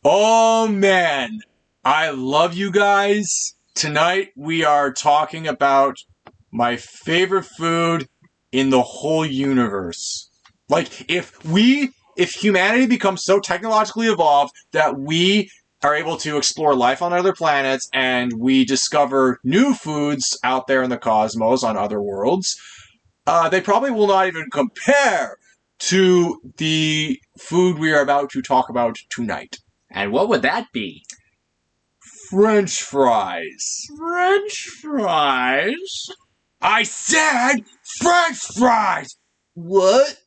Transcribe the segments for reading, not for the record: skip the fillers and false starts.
Oh man, I love you guys. Tonight we are talking about my favorite food in the whole universe. Like, if humanity becomes so technologically evolved that we are able to explore life on other planets and we discover new foods out there in the cosmos on other worlds, they probably will not even compare to the food we are about to talk about tonight. And what would that be? French fries. French fries? I said French fries! What?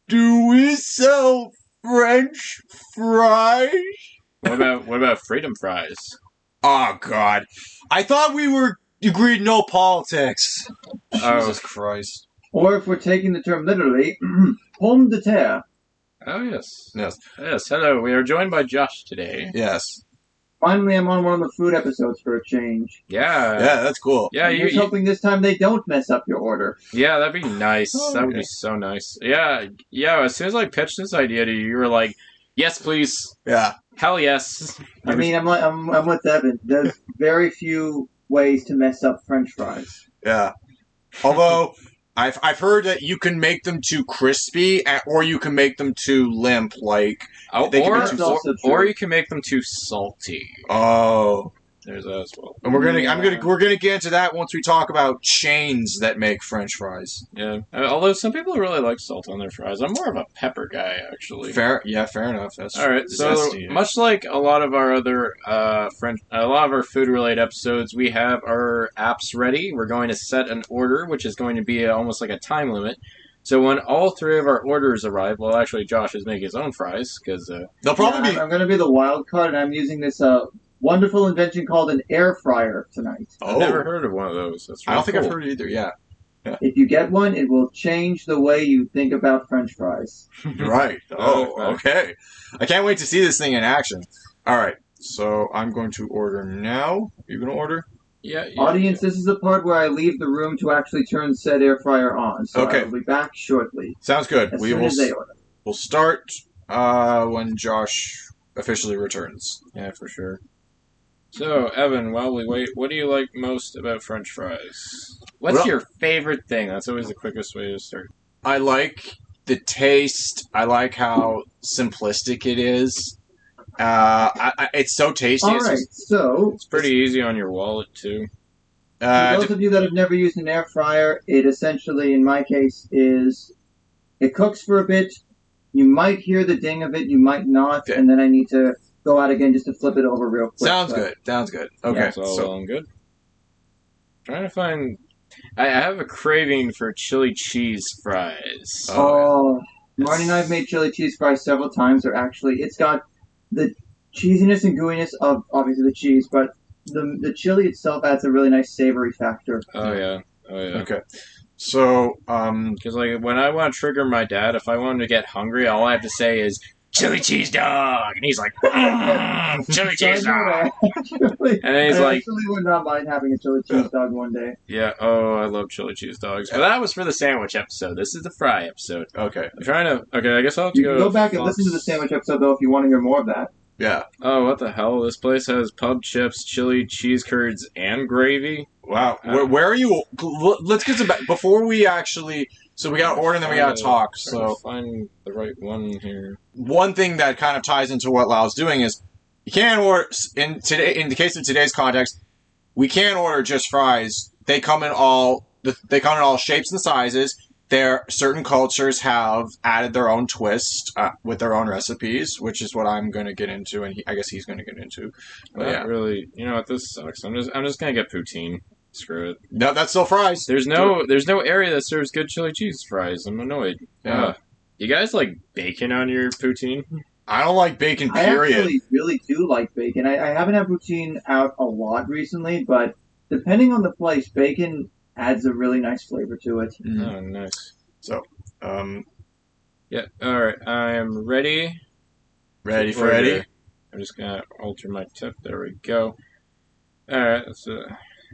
Do we sell French fries? What about freedom fries? Oh, God. I thought we were agreed no politics. Jesus Christ. Or if we're taking the term literally, pomme de terre. Oh, yes. Yes. Yes, hello. We are joined by Josh today. Yes. Finally, I'm on one of the food episodes for a change. Yeah. Yeah, that's cool. Yeah, I'm just hoping this time they don't mess up your order. Yeah, that'd be nice. That would be so nice. Yeah, as soon as I pitched this idea to you, you were like, yes, please. Yeah. Hell yes. I mean, I'm with Evan. There's very few ways to mess up French fries. Yeah. Although, I've heard that you can make them too crispy, or you can make them too limp, like... Or you can make them too salty. Oh. There's that as well. And we're gonna get into that once we talk about chains that make French fries. Yeah. Although some people really like salt on their fries. I'm more of a pepper guy, actually. Fair enough. That's all right. So much like a lot of our other a lot of our food-related episodes, we have our apps ready. We're going to set an order, which is going to be almost like a time limit. So when all three of our orders arrive, well, actually, Josh is making his own fries because they'll probably be. I'm going to be the wild card, and I'm using this wonderful invention called an air fryer tonight. I've never heard of one of those. That's really I don't think cool. I've heard it either. Yeah. If you get one, it will change the way you think about French fries. Right. Oh, okay. I can't wait to see this thing in action. All right. So I'm going to order now. You going to order? Yeah. Audience, this is the part where I leave the room to actually turn said air fryer on. So okay. I'll be back shortly. Sounds good. As soon as they order. We'll start when Josh officially returns. Yeah, for sure. So, Evan, while we wait, what do you like most about French fries? What's your favorite thing? That's always the quickest way to start. I like the taste. I like how simplistic it is. It's so tasty. All right, so it's pretty easy on your wallet too. For those of you that have never used an air fryer, it essentially, in my case, it cooks for a bit. You might hear the ding of it, you might not, and then I need to go out again just to flip it over real quick. Sounds good. Okay, yeah, so I'm good. Trying to find. I have a craving for chili cheese fries. Marty and I have made chili cheese fries several times. It's got the cheesiness and gooiness of obviously the cheese, but the chili itself adds a really nice savory factor. Oh yeah. Okay. So, because like when I want to trigger my dad, if I want him to get hungry, all I have to say is chili cheese dog, and he's like, chili cheese dog, and then he's like, actually would not mind having a chili cheese dog one day. Yeah. Oh, I love chili cheese dogs. But that was for the sandwich episode. This is the fry episode. Okay. I'm trying to. Okay, I guess I'll have to go back and listen to the sandwich episode though if you want to hear more of that. Yeah. Oh, what the hell? This place has pub chips, chili, cheese curds, and gravy. Wow. Where are you? Let's get some back before we actually. So we got to order and then we got to talk. So find the right one here. One thing that kind of ties into what Lyle's doing is you can't order in the case of today's context. We can't order just fries. They come in all shapes and sizes. Certain cultures have added their own twist with their own recipes, which is what I'm going to get into, and I guess he's going to get into. But yeah, really, you know what? This sucks. I'm just going to get poutine. Screw it. No, that's still fries. There's no area that serves good chili cheese fries. I'm annoyed. Yeah. You guys like bacon on your poutine? I don't like bacon, period. I actually really do like bacon. I haven't had poutine out a lot recently, but depending on the place, bacon adds a really nice flavor to it. Oh, nice. So, yeah, alright, I am ready. Ready for Eddie? I'm just gonna alter my tip. There we go. Alright,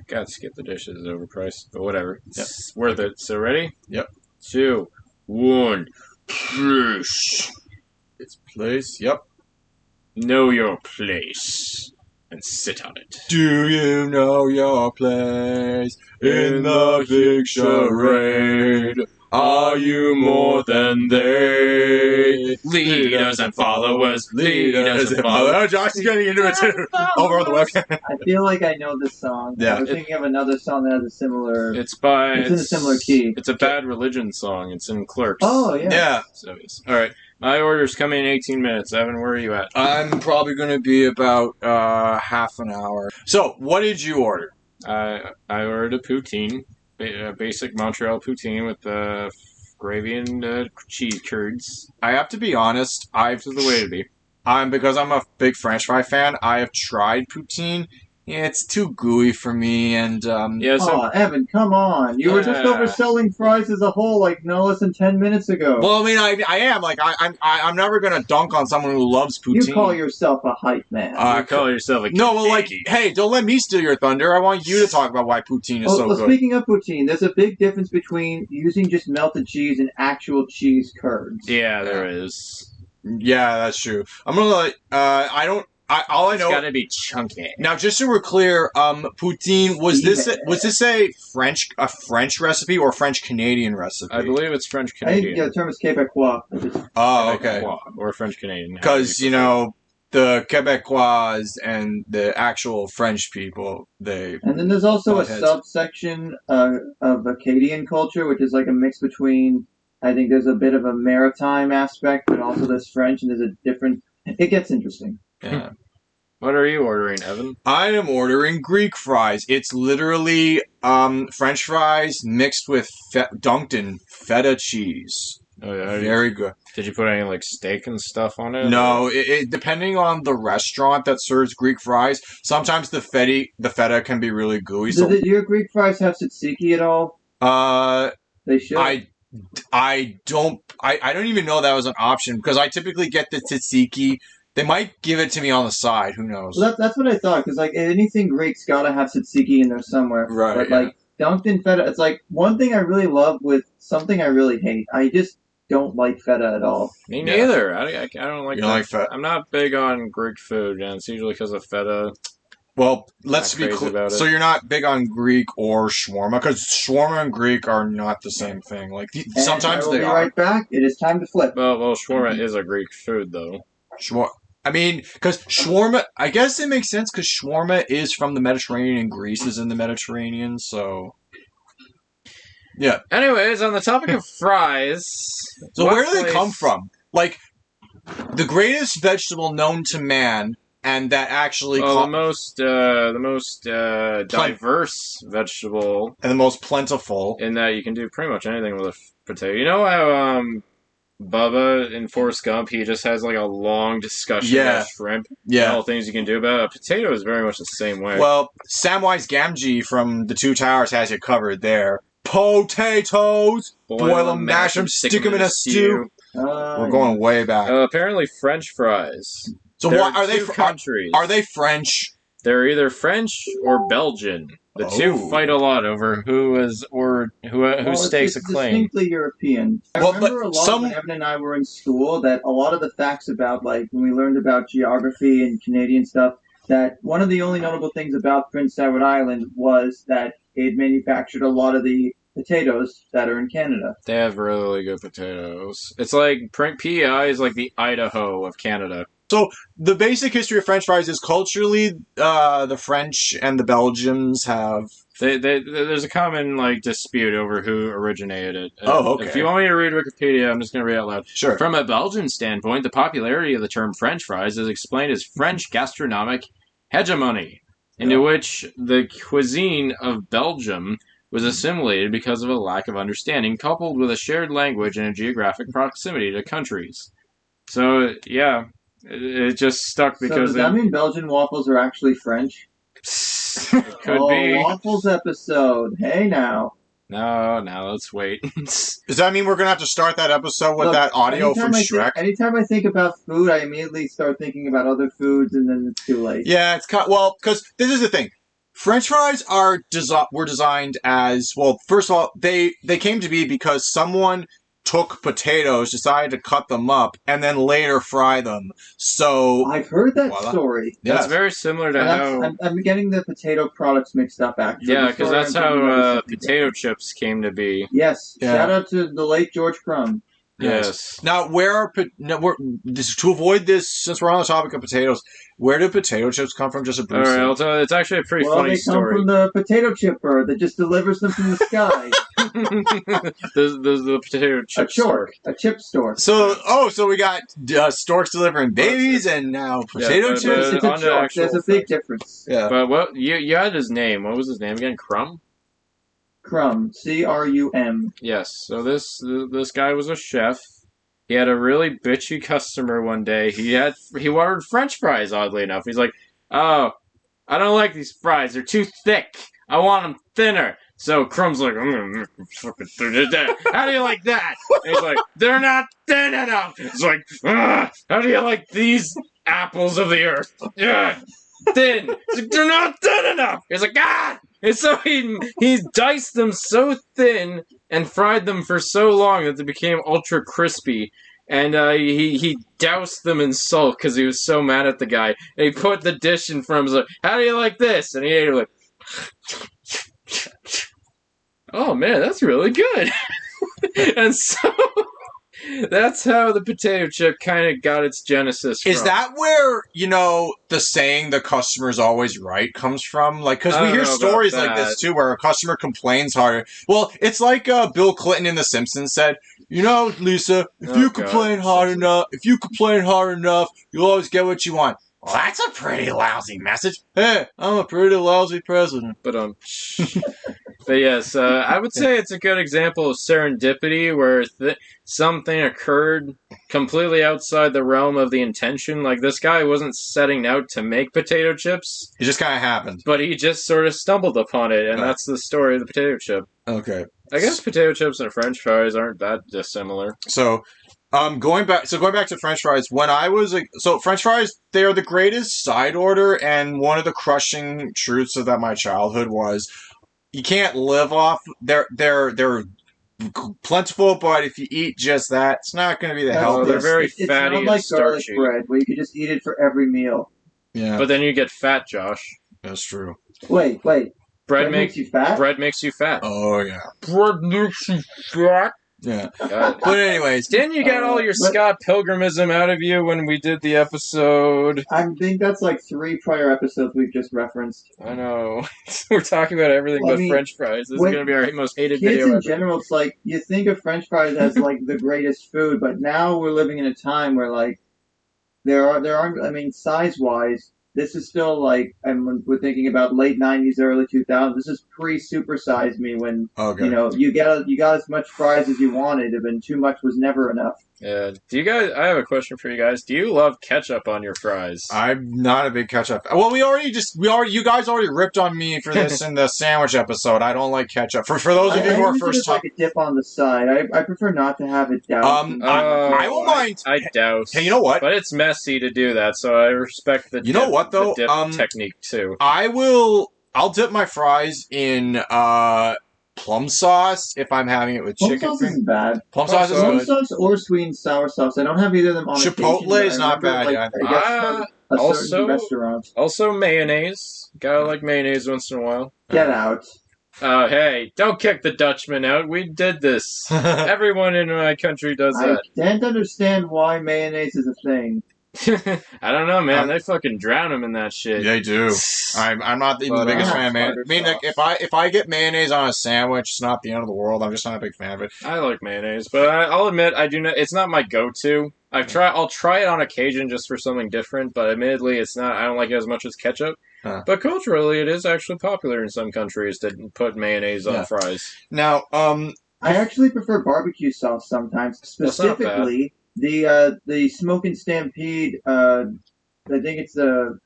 God, skip the dishes, overpriced, but whatever. Yep. It's worth it. So ready? Yep. 2, 1. Place. It's place. Yep. Know your place and sit on it. Do you know your place in the big charade? Are you more than they? Leaders and followers, leaders and followers. Oh, Josh is getting into it too. Over on the webcam. I feel like I know this song. Yeah. I was thinking of another song that has a similar. It's in a similar key. It's a Bad Religion song. It's in Clerks. Oh yeah. Yeah. So all right. My order's coming in 18 minutes. Evan, where are you at? I'm probably going to be about half an hour. So, what did you order? I ordered a poutine, a basic Montreal poutine with gravy and cheese curds. I have to be honest. This is the way to be. Because I'm a big French fry fan, I have tried poutine. Yeah, it's too gooey for me, and Yeah, so Oh, Evan, come on! You were just overselling fries as a whole like no less than 10 minutes ago. well, I mean, I am like I'm never gonna dunk on someone who loves poutine. You call yourself a hype man. you call yourself a No, well, like, Yankee. hey, don't let me steal your thunder. I want you to talk about why poutine is so well, good. speaking of poutine, there's a big difference between using just melted cheese and actual cheese curds. Yeah, there is. Yeah, that's true. I'm gonna like, all I It's know. gotta be chunky. Now, just so we're clear, poutine was this a French recipe or French Canadian recipe? I believe it's French I think Canadian. the term is Quebecois. Oh, okay. Or French Canadian. Because the Quebecois and the actual French people, they. And then there's also a Heads. subsection of Acadian culture, which is like a mix between. I think there's a bit of a maritime aspect, but also there's French, and there's a different. It gets interesting. Yeah. What are you ordering, Evan? I am ordering Greek fries. It's literally French fries mixed with dunked in feta cheese. Oh, yeah. Very good. Did you put any like steak and stuff on it? No, it depending on the restaurant that serves Greek fries, sometimes the feta can be really gooey. So Do your Greek fries have tzatziki at all? They should. I don't even know that was an option because I typically get the tzatziki. They might give it to me on the side. Who knows? Well, that's what I thought, because like anything Greek's got to have tzatziki in there somewhere. Right, But yeah. like dunked in feta, it's like one thing I really love with something I really hate. I just don't like feta at all. Me neither. I don't like. You don't like feta? I'm not big on Greek food, and it's usually because of feta. Well, let's Not be crazy clear. about it. So you're not big on Greek or shawarma because shawarma and Greek are not the same thing. Like And sometimes I will they be are. right back. It is time to flip. Well, shawarma is a Greek food, though. I mean, because shawarma, I guess it makes sense because shawarma is from the Mediterranean and Greece is in the Mediterranean, so. Yeah. Anyways, on the topic of fries. So what where do they place- come from? Like, the greatest vegetable known to man, and that actually. Well, the most diverse vegetable And the most plentiful. in that you can do pretty much anything with a potato. You know how Bubba in Forrest Gump, he just has like a long discussion about shrimp and Yeah. all things you can do about it. A potato is very much the same way. Well, Samwise Gamgee from The Two Towers has you covered there. Potatoes! Boil 'em, mash 'em, stick 'em in a stew. We're going way back. Apparently, French fries. So There why are they two countries? Are they French? They're either French or Belgian. The two Oh. fight a lot over who stakes a it's claim. distinctly European. I Well, remember but a lot some- when Evan and I were in school that a lot of the facts about, like, when we learned about geography and Canadian stuff, that one of the only notable things about Prince Edward Island was that it manufactured a lot of the potatoes that are in Canada. They have really good potatoes. It's like PEI is like the Idaho of Canada. So the basic history of French fries is culturally, the French and the Belgians have. There's a common like dispute over who originated it. Oh, okay. If you want me to read Wikipedia, I'm just going to read out loud. Sure. From a Belgian standpoint, the popularity of the term French fries is explained as French gastronomic hegemony, into which the cuisine of Belgium was assimilated because of a lack of understanding, coupled with a shared language and a geographic proximity to countries. So, yeah, it just stuck So because does that mean Belgian waffles are actually French? it could be. Waffles episode. Hey now. No, let's wait. Does that mean we're gonna have to start that episode with Look, that audio from Shrek? Anytime I think about food, I immediately start thinking about other foods, and then it's too late. Yeah, it's well, because this is the thing. French fries were designed as, well, first of all, they came to be because someone took potatoes, decided to cut them up, and then later fry them. So I've heard that voila. story. Yes. That's very similar to how... I'm getting the potato products mixed up, actually. Yeah, because that's how potato chips came to be. Yes. Yeah. Shout out to the late George Crumb. Yes. Now, to avoid this, since we're on the topic of potatoes, where do potato chips come from? Just a brief. All right, I'll tell you, it's actually a pretty funny story. Well, they come from the potato chipper that just delivers them from the sky. the potato chip A chip store. So we got storks delivering babies, and now potato chips. It's a joke. There's a big difference. Yeah. But what you had his name? What was his name again? Crumb. Crumb. CRUM. Yes. So this guy was a chef. He had a really bitchy customer one day. He ordered French fries. Oddly enough, he's like, "Oh, I don't like these fries. They're too thick. I want them thinner." So Crumb's like, "How do you like that?" And he's like, "They're not thin enough." It's like, "How do you like these apples of the earth? Thin." It's like, "They're not thin enough." He's like, "Ah!" And so he diced them so thin and fried them for so long that they became ultra crispy. And he doused them in salt because he was so mad at the guy. And he put the dish in front of him. He's like, "How do you like this?" And he ate it like, "Oh man, that's really good." And so that's how the potato chip kind of got its genesis from. Is that where, the saying "the customer's always right" comes from? Like, because we hear stories like this too, where a customer complains harder. Well, it's like Bill Clinton in The Simpsons said, "Lisa, if you complain hard enough, you'll always get what you want." Well, that's a pretty lousy message. Hey, I'm a pretty lousy president. But yes, I would say it's a good example of serendipity where something occurred completely outside the realm of the intention. Like, this guy wasn't setting out to make potato chips. It just kind of happened. But he just sort of stumbled upon it, and that's the story of the potato chip. Okay. I guess potato chips and French fries aren't that dissimilar. So... going back to French fries, when I was French fries, they are the greatest side order, and one of the crushing truths of my childhood was you can't live off. They're plentiful, but if you eat just that, it's not going to be the healthiest. They're very fatty and like starchy. Bread, where you could just eat it for every meal. Yeah, but then you get fat, Josh. That's true. Wait. Bread makes you fat? Bread makes you fat. Oh yeah. Bread makes you fat. Yeah. But anyways, didn't you get all your Scott Pilgrimism out of you when we did the episode? I think that's like 3 prior episodes we've just referenced. I know. We're talking about everything but French fries. This is going to be our most hated video ever. Kids in general, it's like, you think of French fries as like the greatest food, but now we're living in a time where like, there aren't, size-wise, this is still like, we're thinking about late 90s, early 2000s. This is pre-Super Size Me when, you got as much fries as you wanted, and too much was never enough. Yeah. I have a question for you guys. Do you love ketchup on your fries? I'm not a big ketchup. Well, you guys already ripped on me for this in the sandwich episode. I don't like ketchup. For those of you who are first time, like a dip on the side. I prefer not to have it doused. I won't mind. I douse. Hey, you know what? But it's messy to do that, so I respect the the dip technique too. I'll dip my fries in plum sauce if I'm having it with chicken. Plum sauce isn't bad. Plum sauce is good. Plum sauce or sweet and sour sauce. I don't have either of them on Chipotle is not bad. I guess certain restaurants. Also mayonnaise. Gotta like mayonnaise once in a while. Get out. Hey, don't kick the Dutchman out. We did this. Everyone in my country does that. I can't understand why mayonnaise is a thing. I don't know, man. They fucking drown them in that shit. They do. I'm not even the biggest fan of mayonnaise. I mean, like, if I get mayonnaise on a sandwich, it's not the end of the world. I'm just not a big fan of it. I like mayonnaise, but I'll admit I do not. It's not my go-to. I'll try it on occasion just for something different, but admittedly, it's not. I don't like it as much as ketchup. Huh. But culturally, it is actually popular in some countries to put mayonnaise on fries. Now, I actually prefer barbecue sauce sometimes, specifically. The Smoke and Stampede, I think it's the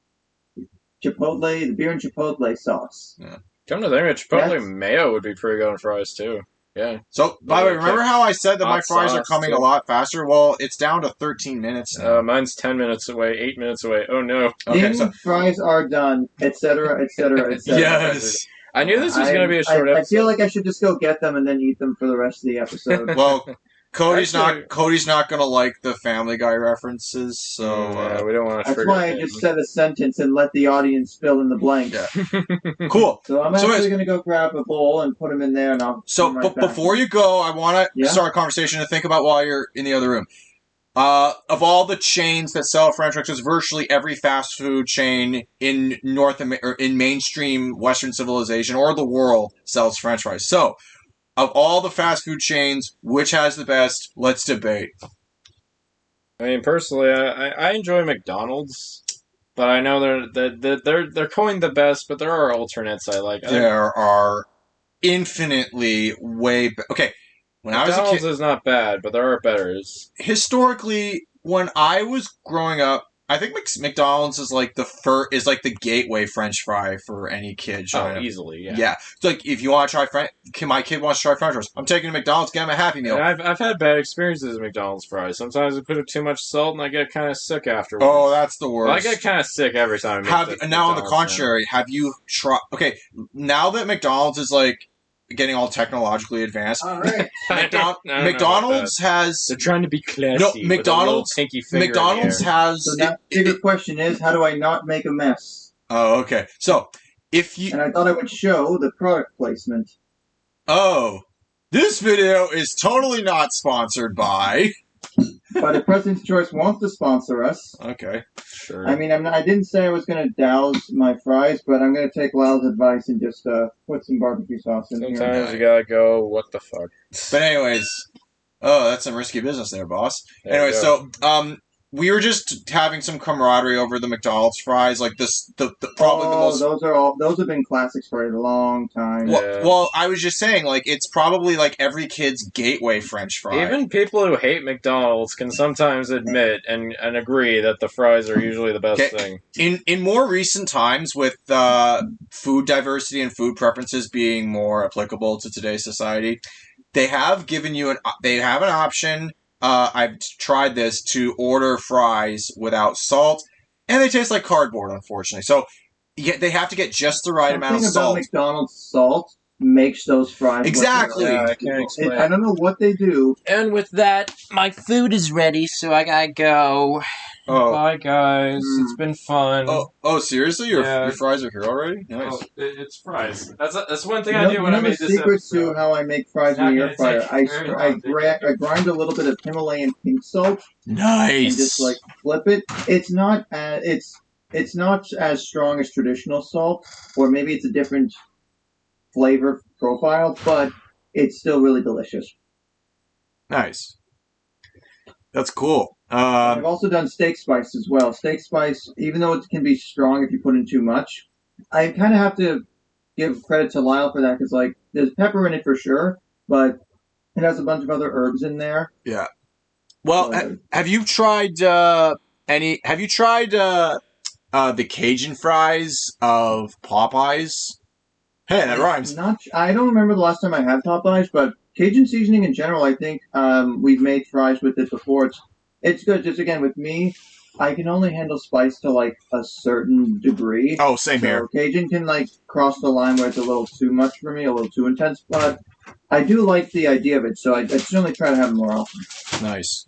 Chipotle, the beer and Chipotle sauce. Yeah. Come to think of it, Chipotle mayo would be pretty good on fries, too. Yeah. So, by the way, remember how I said that my Hot fries are sauce, coming too. a lot faster? Well, it's down to 13 minutes now. Mine's 10 minutes away, 8 minutes away. Oh no. Okay, so fries are done, etc., etc., etc. yes. I knew this was going to be a short episode. I feel like I should just go get them and then eat them for the rest of the episode. Well, Cody's Actually- not gonna like the Family Guy references, so yeah, we don't want to That's trigger why I just said a sentence and let the audience fill in the blanks. Yeah. Cool. So I'm actually going to go grab a bowl and put them in there, and I'll. So before you go, I want to start a conversation to think about while you're in the other room. Of all the chains that sell French fries, because virtually every fast food chain in in mainstream Western civilization or the world sells French fries. So, of all the fast food chains, which has the best? Let's debate. I mean, personally, I enjoy McDonald's, but I know they're coined the best. But there are alternates I like. There are infinitely okay. When McDonald's I was a kid, is not bad, but there are betters. Historically, when I was growing up, I think McDonald's is like the gateway French fry for any kid. Easily, yeah. Yeah, it's like if you want to try my kid wants to try French fries, I'm taking to McDonald's, get him a Happy Meal. And I've had bad experiences with McDonald's fries. Sometimes they put too much salt, and I get kind of sick afterwards. Oh, that's the worst. Well, I get kind of sick every time. Now, on the contrary, have you tried? Okay, now that McDonald's is like getting all technologically advanced. All right. McDonald's has. They're trying to be classy. No, McDonald's. Pinky finger McDonald's has. So now the bigger question is, how do I not make a mess? Oh, okay. So if you. And I thought I would show the product placement. Oh, this video is totally not sponsored by. But if President's Choice wants to sponsor us, okay, sure. I mean, I didn't say I was going to douse my fries, but I'm going to take Lyle's advice and just put some barbecue sauce in here. Sometimes you gotta go, what the fuck. But anyways, that's some risky business there, boss. Anyway, so we were just having some camaraderie over the McDonald's fries, like probably the most. Those have been classics for a long time. Well, I was just saying, like it's probably like every kid's gateway French fry. Even people who hate McDonald's can sometimes admit and agree that the fries are usually the best thing. In more recent times, with food diversity and food preferences being more applicable to today's society, they have given you an option. I've tried this to order fries without salt, and they taste like cardboard, unfortunately. So they have to get just the right amount of salt. Something about McDonald's salt makes those fries exactly. Yeah, I can't explain. I don't know what they do. And with that, my food is ready, so I gotta go. Oh. Bye, guys. It's been fun. Oh, seriously? Your fries are here already? Nice. Oh, it's fries. That's one thing I do when I make this secret episode. to how I make fries in the air fryer. I grind a little bit of Himalayan pink salt. Nice. And just like flip it. It's not as strong as traditional salt, or maybe it's a different flavor profile, but it's still really delicious. Nice. That's cool. I've also done steak spice as well. Steak spice, even though it can be strong if you put in too much, I kind of have to give credit to Lyle for that because, like, there's pepper in it for sure, but it has a bunch of other herbs in there. Yeah. Well, have you tried the Cajun fries of Popeyes? Hey, that rhymes. I don't remember the last time I had Popeyes, but Cajun seasoning in general, I think we've made fries with it before. It's good. Just again, with me, I can only handle spice to like a certain degree. Oh, same here. Cajun can like cross the line where it's a little too much for me, a little too intense, but I do like the idea of it, so I certainly try to have it more often. Nice.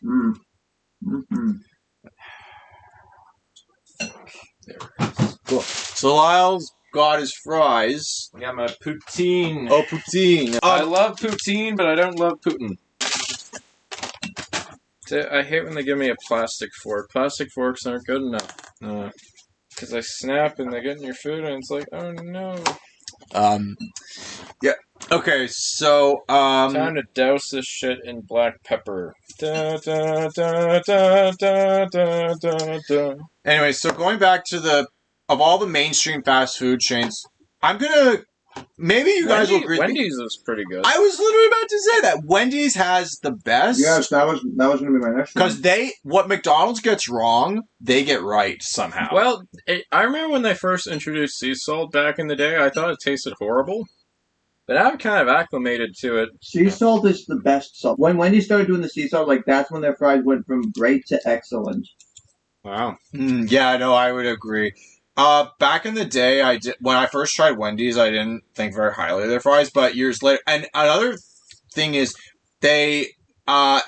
Mm-hmm. There it is. Cool. So Lyle's got his fries. I got my poutine. Oh, poutine. I love poutine, but I don't love Putin. I hate when they give me a plastic fork. Plastic forks aren't good enough. Because I snap and they get in your food and it's like, oh no. Yeah. Okay, so time to douse this shit in black pepper. Da, da, da, da, da, da, da, da. Anyway, so going back to of all the mainstream fast food chains, I'm gonna. Maybe you guys will agree. Wendy's is pretty good. I was literally about to say that Wendy's has the best. Yes, that was going to be my next one. Because what McDonald's gets wrong, they get right somehow. Well, I remember when they first introduced sea salt back in the day. I thought it tasted horrible. But I've kind of acclimated to it. Sea salt is the best salt. When Wendy started doing the sea salt, like that's when their fries went from great to excellent. Wow. Yeah, no, I would agree. Back in the day, when I first tried Wendy's, I didn't think very highly of their fries, but years later, and another thing is they I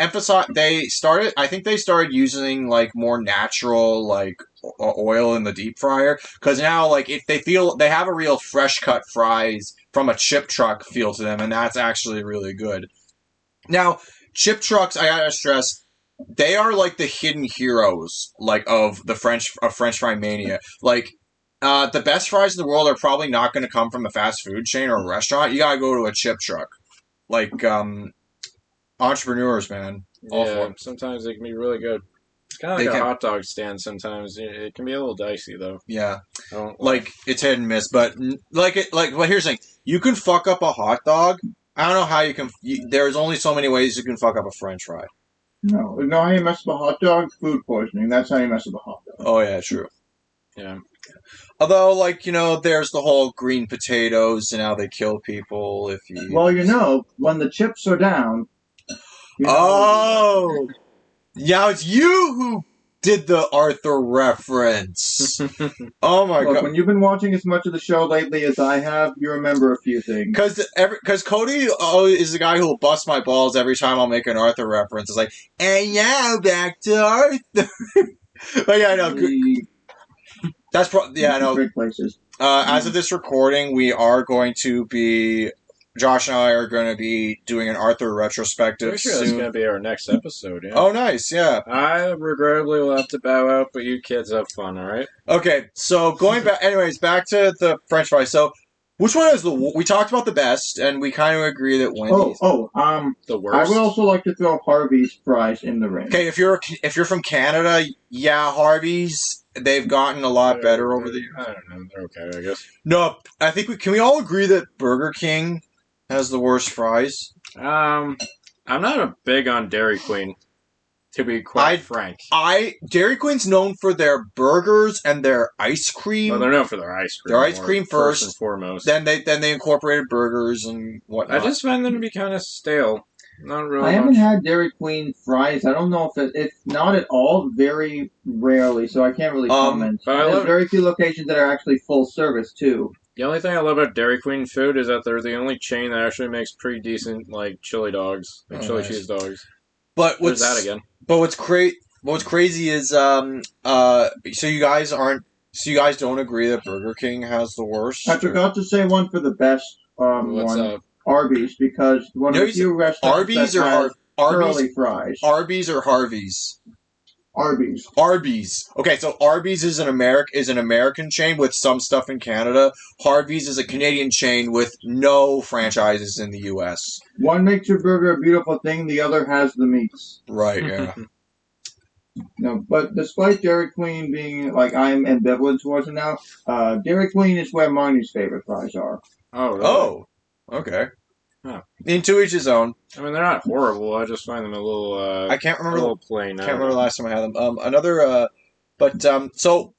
think they started using like more natural like oil in the deep fryer, because now like if they have a real fresh cut fries from a chip truck feel to them, and that's actually really good. Now, chip trucks, I gotta stress, they are like the hidden heroes like of French fry mania. Like the best fries in the world are probably not going to come from a fast food chain or a restaurant. You gotta go to a chip truck. Like entrepreneurs, man. All for Yeah, them. sometimes they can be really good. It's kind of like a hot dog stand sometimes. It can be a little dicey, though. Yeah. Like, it's hit and miss, but well, here's the thing. You can fuck up a hot dog. I don't know how you can. There's only so many ways you can fuck up a French fry. No, how you mess up a hot dog? Food poisoning. That's how you mess up a hot dog. Oh, yeah, true. Yeah. Although, like, there's the whole green potatoes and how they kill people if you... Well, when the chips are down... Oh! Now it's you who did the Arthur reference. Oh my god! When you've been watching as much of the show lately as I have, you remember a few things. Because Cody is the guy who will bust my balls every time I'll make an Arthur reference. It's like, and now back to Arthur. But yeah, I know. That's I know. Great places. As of this recording, we are going to be. Josh and I are going to be doing an Arthur retrospective soon. That's going to be our next episode, yeah. Oh, nice, yeah. I regrettably will have to bow out, but you kids have fun, alright? Okay, so going back, back to the French fries. So, which one is we talked about the best, and we kind of agree that Wendy's... the worst? I would also like to throw Harvey's fries in the ring. Okay, if you're from Canada, yeah, Harvey's, they've gotten a lot better over the years. I don't know, they're okay, I guess. No, I think can we all agree that Burger King has the worst fries? I'm not big on Dairy Queen, to be quite frank. Dairy Queen's known for their burgers and their ice cream. Well, they're known for their ice cream. Their ice cream first and foremost. Then they incorporated burgers and whatnot. I just find them to be kind of stale. Not really. I haven't had Dairy Queen fries. I don't know if not at all, very rarely, so I can't really comment. But there's very few locations that are actually full service too. The only thing I love about Dairy Queen food is that they're the only chain that actually makes pretty decent, like, chili dogs. Like, chili cheese dogs. But what's that again? But what's crazy is, so you guys don't agree that Burger King has the worst? I forgot to say one for the best, what's one. Arby's, because one of the few restaurants Arby's that has curly fries. Arby's or Harvey's? Arby's. Okay, so Arby's is an American chain with some stuff in Canada. Harvey's is a Canadian chain with no franchises in the U.S. One makes your burger a beautiful thing, the other has the meats. Right, yeah. No, but despite Dairy Queen being, like, I'm ambivalent towards it now, Dairy Queen is where Marnie's favorite fries are. Oh, really? Oh, okay. Huh. Into each his own. I mean, they're not horrible. I just find them a little. I can't remember. A little plain. Can't remember the last time I had them. So,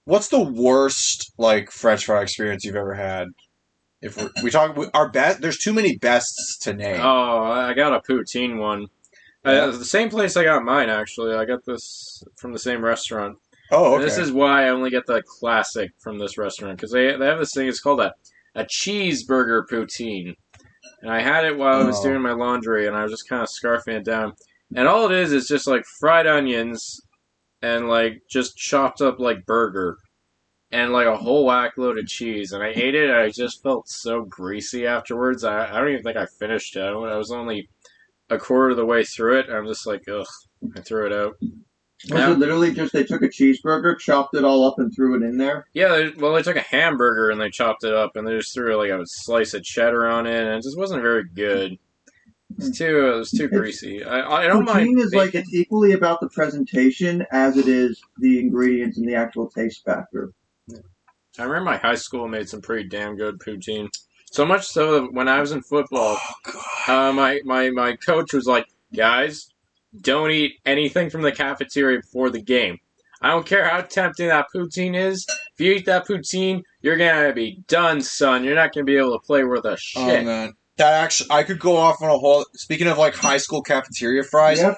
what's the worst like French fry experience you've ever had? If we talk our best, there's too many bests to name. Oh, I got a poutine one. Yeah. The same place I got mine, actually. I got this from the same restaurant. Oh, okay. And this is why I only get the classic from this restaurant, because they have this thing. It's called a cheeseburger poutine. And I had it while I was doing my laundry, and I was just kind of scarfing it down. And all it is just like fried onions and like just chopped up like burger and like a whole whack load of cheese. And I ate it, and I just felt so greasy afterwards. I don't even think I finished it. I was only a quarter of the way through it, and I'm just like, ugh. I threw it out. Was it literally just they took a cheeseburger, chopped it all up, and threw it in there? Yeah, they took a hamburger and they chopped it up, and they just threw like a slice of cheddar on it, and it just wasn't very good. It was too greasy. I don't mind. Poutine is like it's equally about the presentation as it is the ingredients and the actual taste factor. I remember my high school made some pretty damn good poutine. So much so that when I was in football, my coach was like, guys, don't eat anything from the cafeteria before the game. I don't care how tempting that poutine is. If you eat that poutine, you're gonna be done, son. You're not gonna be able to play worth a Oh shit. man, that actually I could go off on a whole. Speaking of like high school cafeteria fries, Yep.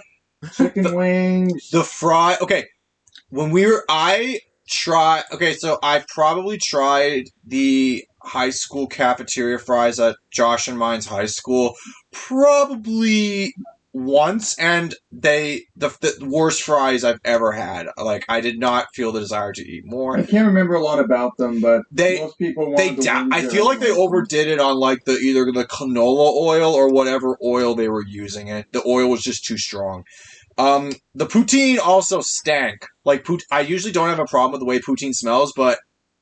Chicken wings. the fry. Okay, when we were, I tried. Okay, so I probably tried the high school cafeteria fries at Josh and mine's high school probably once, and the worst fries I've ever had. Like I did not feel the desire to eat more. I can't remember a lot about them, but most people wanted I feel like they overdid it on like either the canola oil or whatever oil they were using. It the oil was just too strong. The poutine also stank. Like I usually don't have a problem with the way poutine smells, but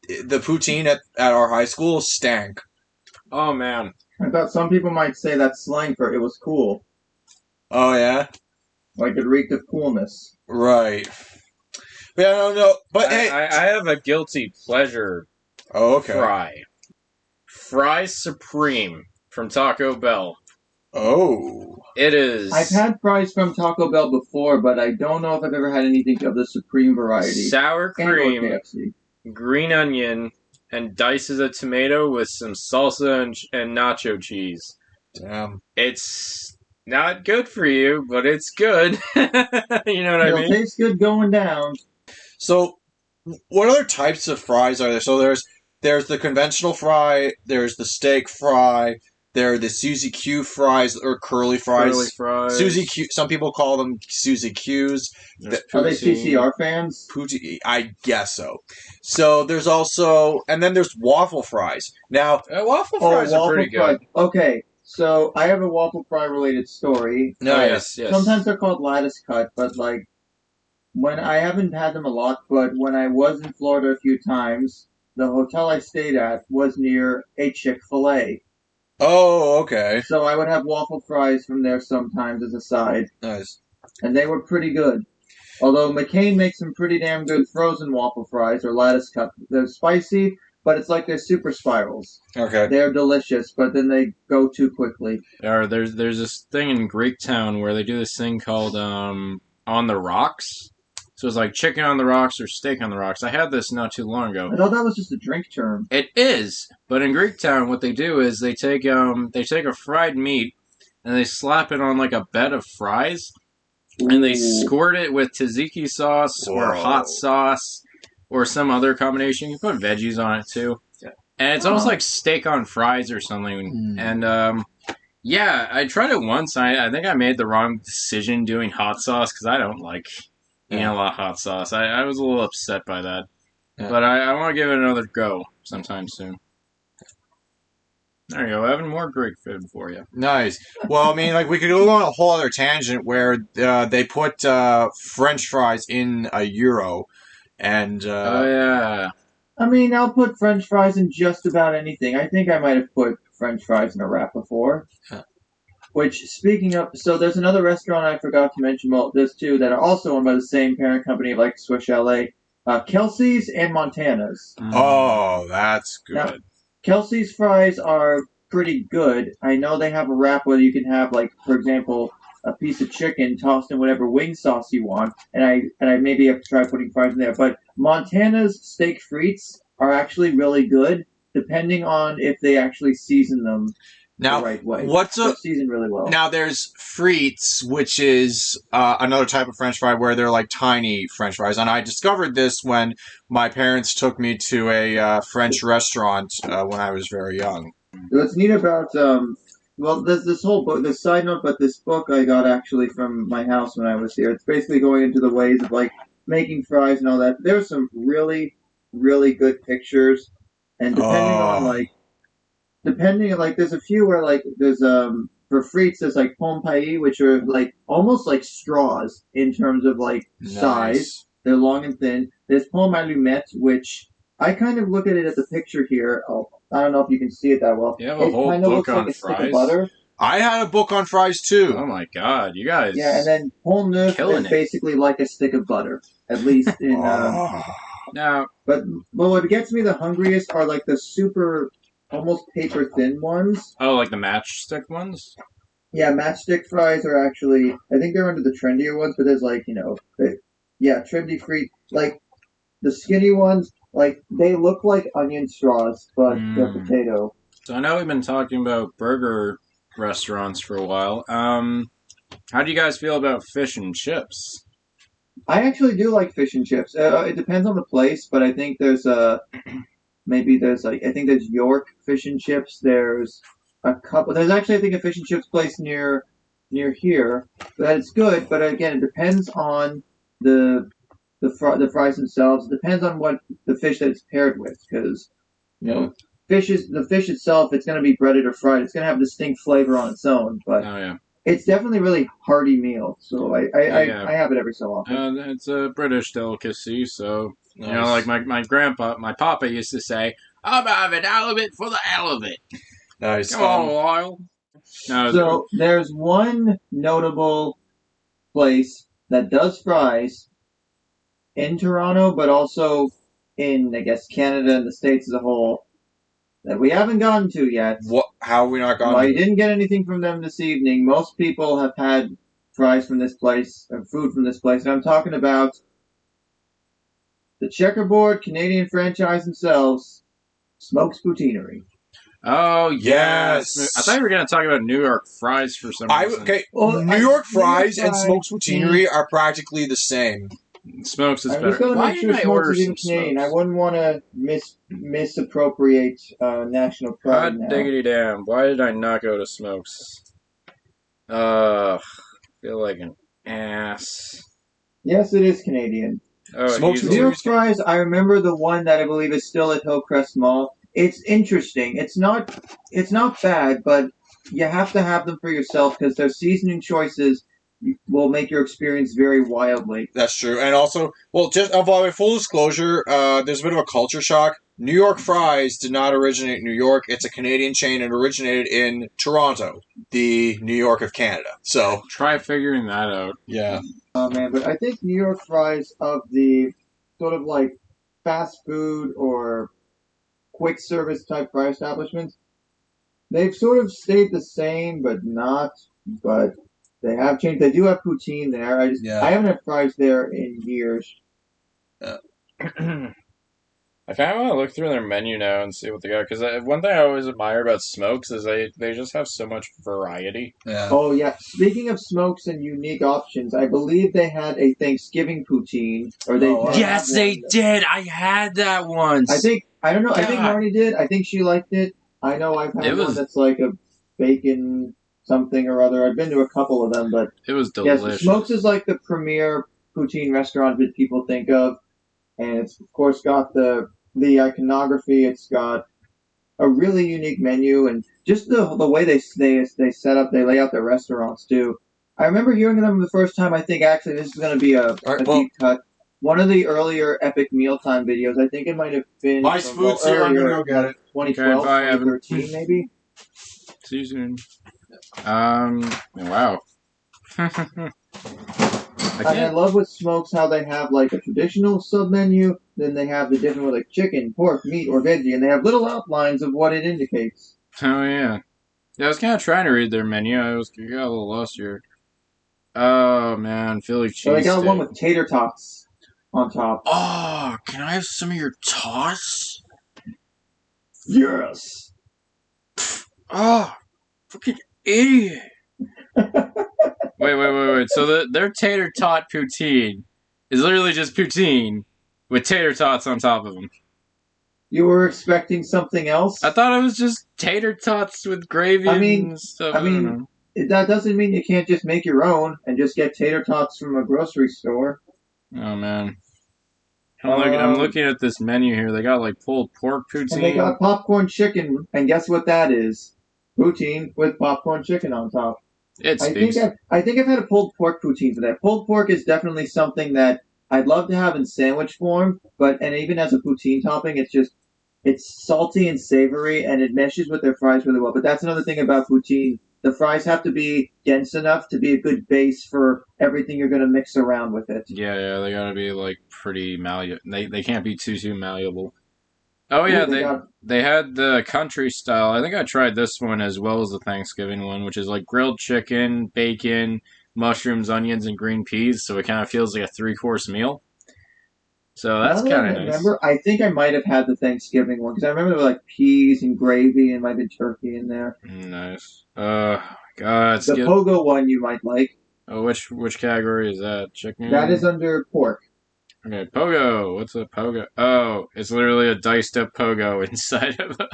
the poutine at our high school stank. Oh man, I thought some people might say that's slang for it was cool. Oh yeah, like it reeked of coolness. Right. But I don't know. But I have a guilty pleasure. Oh, okay. Fries Supreme from Taco Bell. Oh. It is. I've had fries from Taco Bell before, but I don't know if I've ever had anything of the Supreme variety. Sour cream, green onion, and dices of tomato with some salsa and nacho cheese. Damn. It's not good for you, but it's good. You know what I mean? It'll taste good going down. So, what other types of fries are there? So there's the conventional fry, there's the steak fry, there are the Suzy Q fries or curly fries. Curly fries. Suzy Q. Some people call them Suzy Qs. Are they CCR fans? Poutine, I guess so. So there's also, and then there's waffle fries. Now, waffle fries are pretty good. Okay, so I have a waffle fry related story. No, yes. Sometimes they're called lattice cut, but like when I haven't had them a lot, but when I was in Florida a few times, the hotel I stayed at was near a Chick-fil-A. Oh, okay. So I would have waffle fries from there sometimes as a side. Nice. And they were pretty good. Although McCain makes some pretty damn good frozen waffle fries or lattice cut. They're spicy, but it's like they're super spirals. Okay. They're delicious, but then they go too quickly. There's this thing in Greektown where they do this thing called On the Rocks. So it's like chicken on the rocks or steak on the rocks. I had this not too long ago. I thought that was just a drink term. It is, but in Greektown, what they do is they take a fried meat and they slap it on like a bed of fries, and they squirt it with tzatziki sauce or hot sauce or some other combination. You can put veggies on it too, and it's almost like steak on fries or something. And yeah, I tried it once. I think I made the wrong decision doing hot sauce because I don't like eating a lot of hot sauce. I was a little upset by that. Yeah. But I want to give it another go sometime soon. There you go, Evan. More Greek food for you. Nice. Well, I mean, like we could go on a whole other tangent where they put French fries in a euro, and oh yeah. I mean, I'll put French fries in just about anything. I think I might have put French fries in a wrap before. Huh. Which, speaking of, so there's another restaurant I forgot to mention. Well, there's two that are also owned by the same parent company, like Swiss Chalet, Kelsey's and Montana's. Oh, that's good. Now, Kelsey's fries are pretty good. I know they have a wrap where you can have, like, for example, a piece of chicken tossed in whatever wing sauce you want, and I maybe have to try putting fries in there. But Montana's steak frites are actually really good, depending on if they actually season them. Now, the right way. They're seasoned really well. Now, there's frites, which is another type of French fry where they're like tiny French fries. And I discovered this when my parents took me to a French restaurant when I was very young. What's neat about, well, there's this whole book, this side note, but this book I got actually from my house when I was here. It's basically going into the ways of, like, making fries and all that. There's some really, really good pictures. And depending, like, there's a few where, like, there's, for frites, there's, like, pomme pailles, which are, like, almost like straws in terms of, like, size. They're long and thin. There's pomme allumette, which I kind of look at it at the picture here. Oh, I don't know if you can see it that well. You have a whole book on like fries? Stick of butter. I had a book on fries, too. Oh, my God. You guys. Yeah, and then pomme neuf is basically like a stick of butter, at least in... Now, but what gets me the hungriest are, like, the super... almost paper thin ones. Oh, like the matchstick ones? Yeah, matchstick fries are actually, I think they're under the trendier ones, but there's like, trendy free, like the skinny ones, Like, they look like onion straws, but they're Mm. potato. So I know we've been talking about burger restaurants for a while. How do you guys feel about fish and chips? I actually do like fish and chips. It depends on the place, but I think I think there's York fish and chips. There's a couple. There's actually, I think, a fish and chips place near here that it's good. But again, it depends on the the fries themselves. It depends on what the fish that it's paired with, because the fish itself. It's going to be breaded or fried. It's going to have distinct flavor on its own. But Oh yeah, it's definitely a really hearty meal. So yeah. I have it every so often. It's a British delicacy, so Nice. you know, like my papa used to say, "I'm having all of it for the hell of it." Nice. Come on, Lyle. No, So there's one notable place that does fries in Toronto, but also in, I guess, Canada and the States as a whole that we haven't gotten to yet. What? How have we not gone? Well, I didn't get anything from them this evening. Most people have had fries from this place, or food from this place, and I'm talking about the checkerboard Canadian franchise themselves, Smoke's Poutineery. oh Yes. I thought you were gonna talk about New York fries for some reason. Well, New York New York fries and fries Smoke's Poutineery are practically the same. Smokes is I'm better. just gonna Why make sure didn't I Smokes order is even some Canadian. I smokes? wouldn't want to misappropriate national pride Hot now. diggity damn! Why did I not go to Smokes? Feel like an ass. Yes, it is Canadian. Oh, Smokes New easily. York fries, I remember the one that I believe is still at Hillcrest Mall. It's interesting. It's not bad, but you have to have them for yourself because their seasoning choices will make your experience very wildly. That's true. And also, well, just full disclosure, there's a bit of a culture shock. New York fries did not originate in New York. It's a Canadian chain. It originated in Toronto, the New York of Canada. So, Try figuring that out. yeah. Oh man, but I think New York fries of the sort of like fast food or quick service type fry establishments, they've sort of stayed the same, but not. But they have changed. They do have poutine there. Yeah. I haven't had fries there in years. I kind of want to look through their menu now and see what they got. Because one thing I always admire about Smokes is they just have so much variety. Yeah. Oh yeah. Speaking of smokes and unique options, I believe they had a Thanksgiving poutine, or they. Oh, wow. Yes, they did. I had that once. I don't know. I think God. Marnie did. I think she liked it. I know I've had It was- one that's like a bacon something or other. I've been to a couple of them, but It was yes, delicious. Smokes is like the premier poutine restaurant that people think of, and it's of course got the iconography. It's got a really unique menu, and just the way they set up, they lay out their restaurants too. I remember hearing them the first time. I think actually this is going to be a deep cut. One of the earlier epic mealtime videos. I think it might have been My food's here. I'm going to go get it. 2012, Okay, bye, Evan. 2013, maybe. See you soon. Wow. I love with Smokes how they have like a traditional sub menu, then they have the different with like chicken, pork, meat, or veggie, and they have little outlines of what it indicates. Oh yeah. Yeah, I was kind of trying to read their menu. I got a little lost here. Oh man, Philly cheesesteak. So they got one with tater tots on top. Oh, can I have some of your tots? Yes. Oh, fucking idiot. Wait. So their Tater Tot Poutine is literally just poutine with tater tots on top of them. You were expecting something else? I thought it was just tater tots with gravy and stuff. That doesn't mean you can't just make your own and just get tater tots from a grocery store. Oh man. I'm looking at this menu here. They got like pulled pork poutine. And they got popcorn chicken, and guess what that is? Poutine with popcorn chicken on top. It speaks. I think I've had a pulled pork poutine today. Pulled pork is definitely something that I'd love to have in sandwich form, and even as a poutine topping, it's salty and savory, and it meshes with their fries really well. But that's another thing about poutine. The fries have to be dense enough to be a good base for everything you're going to mix around with it. Yeah, they gotta be like pretty malleable. They can't be too malleable. Oh yeah, they had the country style. I think I tried this one as well as the Thanksgiving one, which is like grilled chicken, bacon, mushrooms, onions, and green peas. So it kind of feels like a 3-course meal. So that's Now that kind I of nice. remember, I think I might have had the Thanksgiving one because I remember there were like peas and gravy and might have been turkey in there. Nice. God, The pogo one you might like. Oh, which category is that? Chicken? That is under pork. Okay, pogo. What's a pogo? Oh, it's literally a diced up pogo inside of a.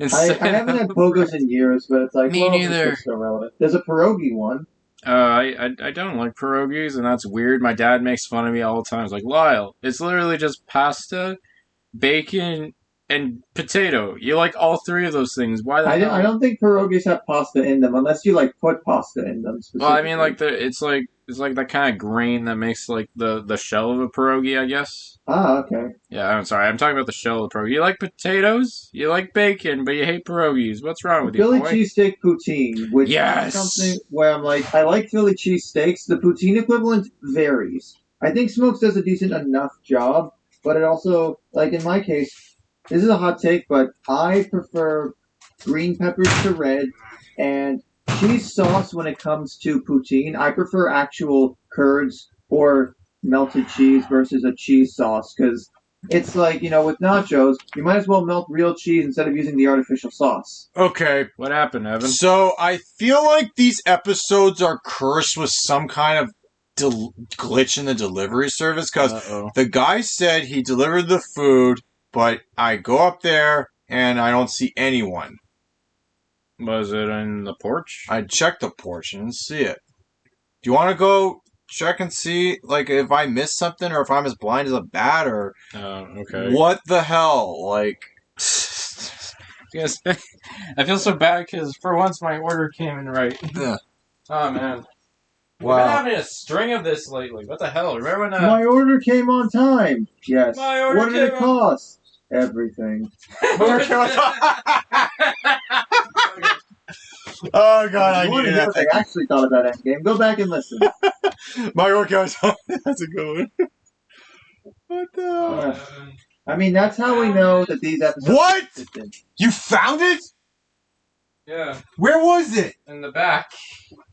I haven't had pogos in years, but it's like, Me well, neither. it's so relevant. There's a pierogi one. I don't like pierogies, and that's weird. My dad makes fun of me all the time. He's like, Lyle, it's literally just pasta, bacon, and potato. You like all three of those things. Why the hell? I don't think pierogies have pasta in them unless you like put pasta in them. Well, I mean, like it's like that kind of grain that makes like the shell of a pierogi, I guess. Ah, okay. Yeah, I'm sorry. I'm talking about the shell of the pierogi. You like potatoes, you like bacon, but you hate pierogies. What's wrong with Philly you, boy? cheesesteak poutine, which Yes! is something where I'm like, I like Philly cheesesteaks. The poutine equivalent varies. I think Smokes does a decent enough job, but it also, like in my case, this is a hot take, but I prefer green peppers to red and cheese sauce when it comes to poutine. I prefer actual curds or melted cheese versus a cheese sauce because it's like, with nachos, you might as well melt real cheese instead of using the artificial sauce. Okay. What happened, Evan? So I feel like these episodes are cursed with some kind of glitch in the delivery service because the guy said he delivered the food, but I go up there and I don't see anyone. Was it in the porch? I checked the porch and didn't see it. Do you want to go check and see, like, if I missed something or if I'm as blind as a bat or... okay. What the hell? Like... Yes, I feel so bad because for once my order came in right. Yeah. Oh, man. Wow. We've been having a string of this lately. What the hell? Remember when... My order came on time. Yes. My order what did it came cost? Everything. Oh god, I needed that. I actually thought about Endgame. Go back and listen. My workout. That's a good one. What the? I mean, that's how we know that these episodes. What? You found it? Yeah. Where was it? In the back.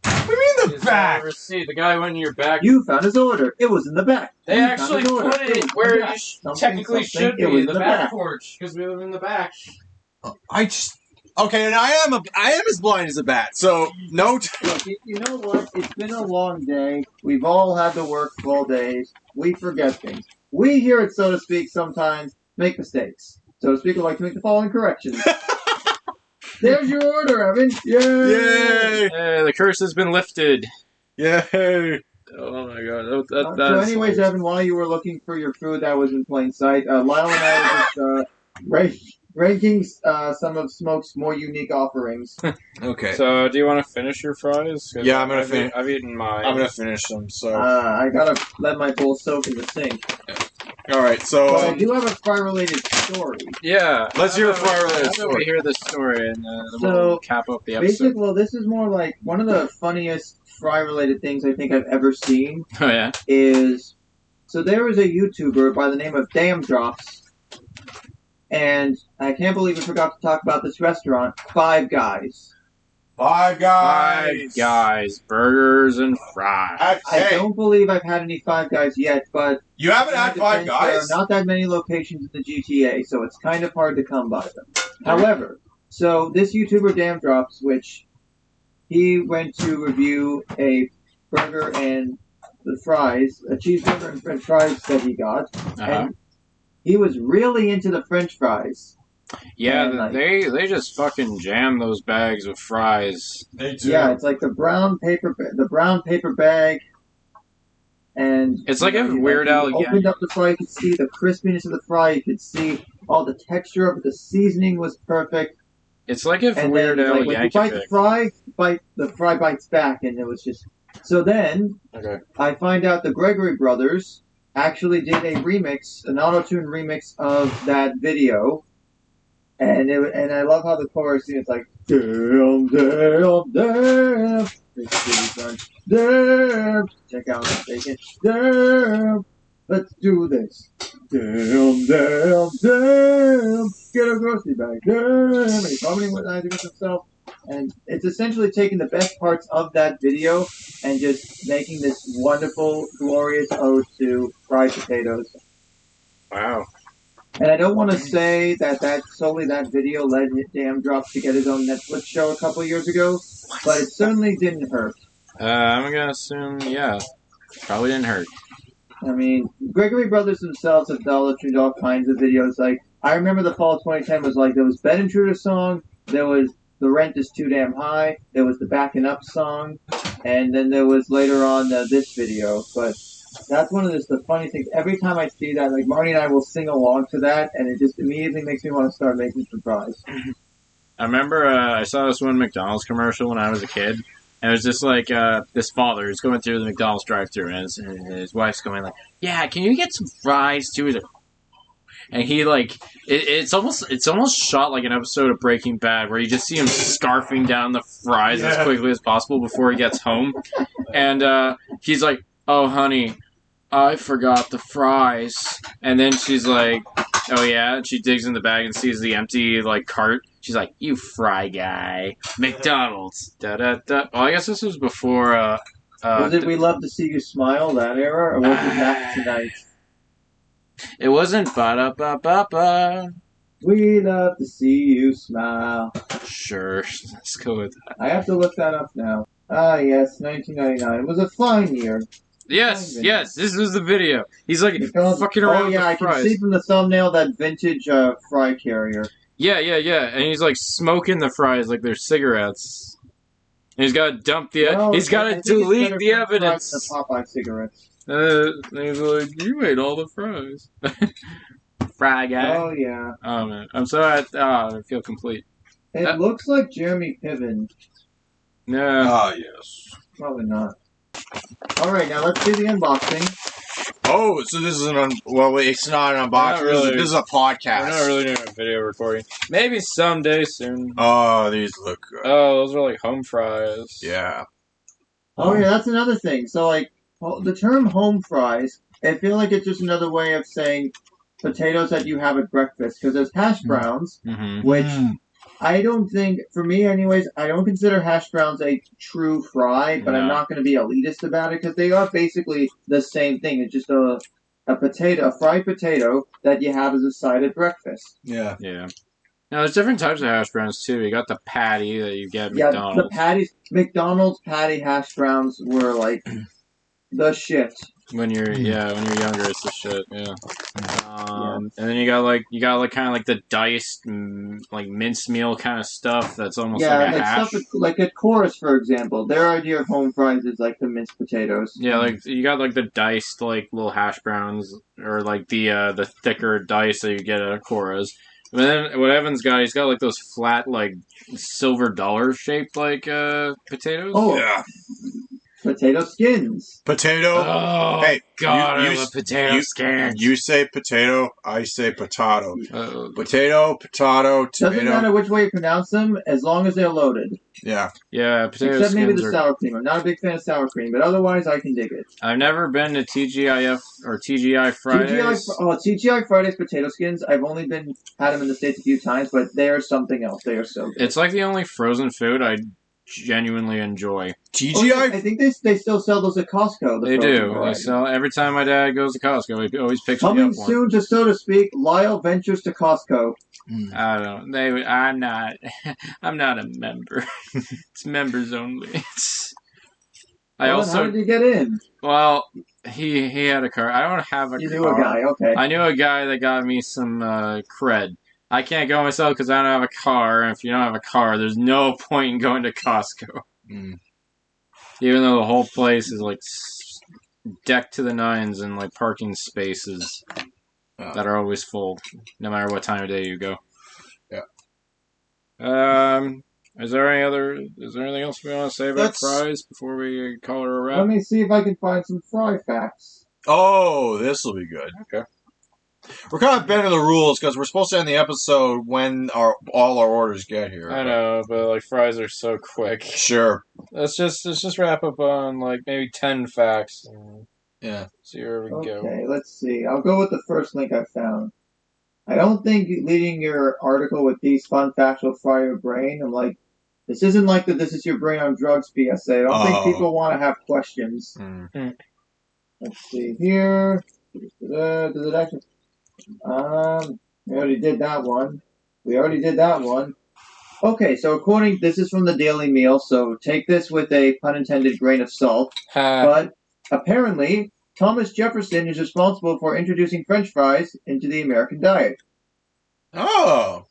What do you mean the back? Receipt. The guy went in your back. You found his order. It was in the back. They actually put it where you technically should be, in the back porch, because we live in the back. Okay, and I am as blind as a bat, so no. Look, you know what? It's been a long day. We've all had to work full days. We forget things. We here at So to Speak sometimes make mistakes. So to Speak would like to make the following corrections. There's your order, Evan. Yay! Yay! Hey, the curse has been lifted. Yay! Oh my god. So anyways, Evan, while you were looking for your food that was in plain sight, Lyle and I were just ranking some of Smoke's more unique offerings. Okay. So, do you want to finish your fries? Yeah, I'm gonna finish. I've eaten mine. I'm gonna finish them. So I gotta let my bowl soak in the sink. All right. So but I do have a fry-related story. Yeah. Let's hear a fry-related story. We hear this story, and then so, we'll cap up the episode. Basically, well, this is more like one of the funniest fry-related things I think I've ever seen. Oh yeah. So there was a YouTuber by the name of Damn Drops. And I can't believe I forgot to talk about this restaurant, Five Guys. Five Guys. Five Guys. Burgers and fries. I don't believe I've had any Five Guys yet, but... You haven't had Five Guys? There are not that many locations in the GTA, so it's kind of hard to come by them. However, so this YouTuber, Damn Drops, which he went to review a burger and the fries, a cheeseburger and french fries that he got, and he was really into the french fries. Yeah, they just fucking jam those bags with fries. They do. Yeah, it's like the brown paper bag, and it's like a Weird Al. Opened up the fry, you could see the crispiness of the fry. You could see all the texture of it. The seasoning was perfect. It's like if Weird Al. Like, when you bite the fry bites back, and it was just. So then, I find out the Gregory brothers actually did a remix, an auto-tune remix of that video. And I love how the chorus is like, damn, damn, damn, damn, check out the bacon, damn, let's do this, damn, damn, damn, get a grocery bag, damn, and he's vomiting with himself. And it's essentially taking the best parts of that video and just making this wonderful, glorious ode to fried potatoes. Wow. And I don't want to say that solely that video led Damn Drops to get his own Netflix show a couple years ago, but it certainly didn't hurt. I'm gonna assume, yeah, probably didn't hurt. I mean, Gregory Brothers themselves have downloaded all kinds of videos. Like, I remember the fall of 2010 was like, there was Ben Intruder's song, there was The Rent is Too Damn High, there was the Backing Up song, and then there was later on this video. But that's one of the funny things. Every time I see that, like, Marty and I will sing along to that, and it just immediately makes me want to start making some fries. I remember I saw this one McDonald's commercial when I was a kid. And it was just like this father is going through the McDonald's drive-thru, and his wife's going like, "Yeah, can you get some fries too?" He's like, and he like it's almost shot like an episode of Breaking Bad where you just see him scarfing down the fries as quickly as possible before he gets home, and he's like, "Oh, honey, I forgot the fries," and then she's like, "Oh yeah," and she digs in the bag and sees the empty like cart. She's like, "You fry guy, McDonald's." Da da da. Well, I guess this was before. Was it We Love to See You Smile, that era, or was it Back Tonight? It wasn't ba da ba ba ba. We love to see you smile. Sure, let's go with that. I have to look that up now. Ah, yes, 1999. It was a fine year. Yes, this was the video. He's like fucking around with the fries. I can see from the thumbnail that vintage fry carrier. Yeah, and he's like smoking the fries like they're cigarettes. And he's got to dump the. He's got to delete the evidence. The Popeye cigarettes. And he's like, "You ate all the fries." Fry guy. Oh yeah. Oh man, I'm so I feel complete. It looks like Jeremy Piven. No. Ah, yes. Probably not. All right, now let's do the unboxing. Oh, so this is it's not an unboxing. Really. This is a podcast. We're not really doing a video recording. Maybe someday soon. Oh, these look good. Oh, those are like home fries. Yeah. Oh yeah, that's another thing. So like, the term home fries, I feel like it's just another way of saying potatoes that you have at breakfast. Because there's hash browns, which I don't think, for me anyways, I don't consider hash browns a true fry, but I'm not going to be elitist about it because they are basically the same thing. It's just a fried potato that you have as a side at breakfast. Yeah. Yeah. Now, there's different types of hash browns, too. You got the patty that you get at McDonald's. Yeah, the patties, McDonald's patty hash browns were like the shit. When you're younger, it's the shit. Yeah. And then you got kind of like the diced like mincemeal kind of stuff that's almost like a hash. Stuff like at Chorus, for example, their idea of home fries is like the minced potatoes. Yeah, like you got like the diced like little hash browns, or like the thicker dice that you get at Cora's. But then what Evan's got, he's got like those flat like silver dollar shaped like potatoes. Oh yeah. Potato skins. Potato. Oh, hey, God, I love potato skins. You say potato, I say potato. Potato, tomato. Doesn't matter which way you pronounce them, as long as they're loaded. Yeah. Yeah, potato Except skins maybe the sour cream. I'm not a big fan of sour cream, but otherwise I can dig it. I've never been to TGIF or TGI Fridays. TGI Fridays potato skins, I've only had them in the States a few times, but they are something else. They are so good. It's like the only frozen food I genuinely enjoy. TGI? I think they still sell those at Costco. They do. They sell every time my dad goes to Costco. He always picks me up one. Coming soon to So to Speak, Lyle ventures to Costco. I don't know. I'm not a member. It's members only. How did you get in? Well, he had a car. I don't have a car. You knew a guy, okay. I knew a guy that got me some cred. I can't go myself because I don't have a car, and if you don't have a car, there's no point in going to Costco. Even though the whole place is like decked to the nines and like parking spaces that are always full, no matter what time of day you go. Yeah. Is there anything else we want to say about fries before we call her a wrap? Let me see if I can find some fry facts. Oh, this will be good. Okay. We're kind of bending the rules because we're supposed to end the episode when all our orders get here. I know, but like fries are so quick. Sure. Let's just wrap up on like maybe 10 facts. Yeah. See where we go. Okay, let's see. I'll go with the first link I found. I don't think leading your article with these fun facts will fry your brain. I'm like, this isn't like the "this is your brain on drugs" PSA. I don't think people want to have questions. Let's see here. Does it actually? We already did that one. Okay, so this is from the Daily Meal, so take this with a pun intended grain of salt. But apparently, Thomas Jefferson is responsible for introducing French fries into the American diet. Oh.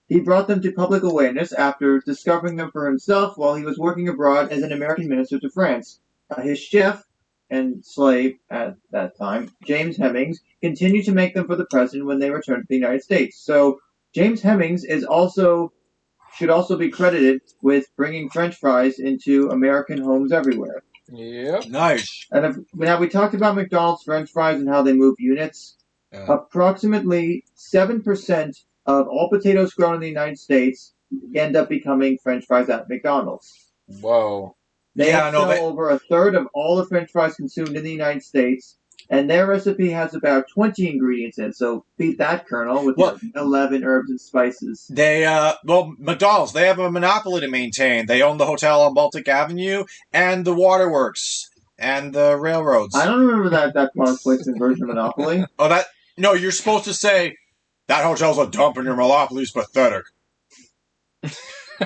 He brought them to public awareness after discovering them for himself while he was working abroad as an American minister to France. His chef and slave at that time, James Hemings, continued to make them for the president when they returned to the United States. So James Hemings should also be credited with bringing French fries into American homes everywhere. Yep. Nice. And now we talked about McDonald's French fries and how they move units. Yeah. Approximately 7% of all potatoes grown in the United States end up becoming French fries at McDonald's. Whoa. They sell over a third of all the French fries consumed in the United States, and their recipe has about 20 ingredients in it, so beat that, Colonel, with 11 herbs and spices. McDonald's, they have a monopoly to maintain. They own the hotel on Baltic Avenue and the waterworks and the railroads. I don't remember that product placement version of Monopoly. No, you're supposed to say, that hotel's a dump and your monopoly is pathetic.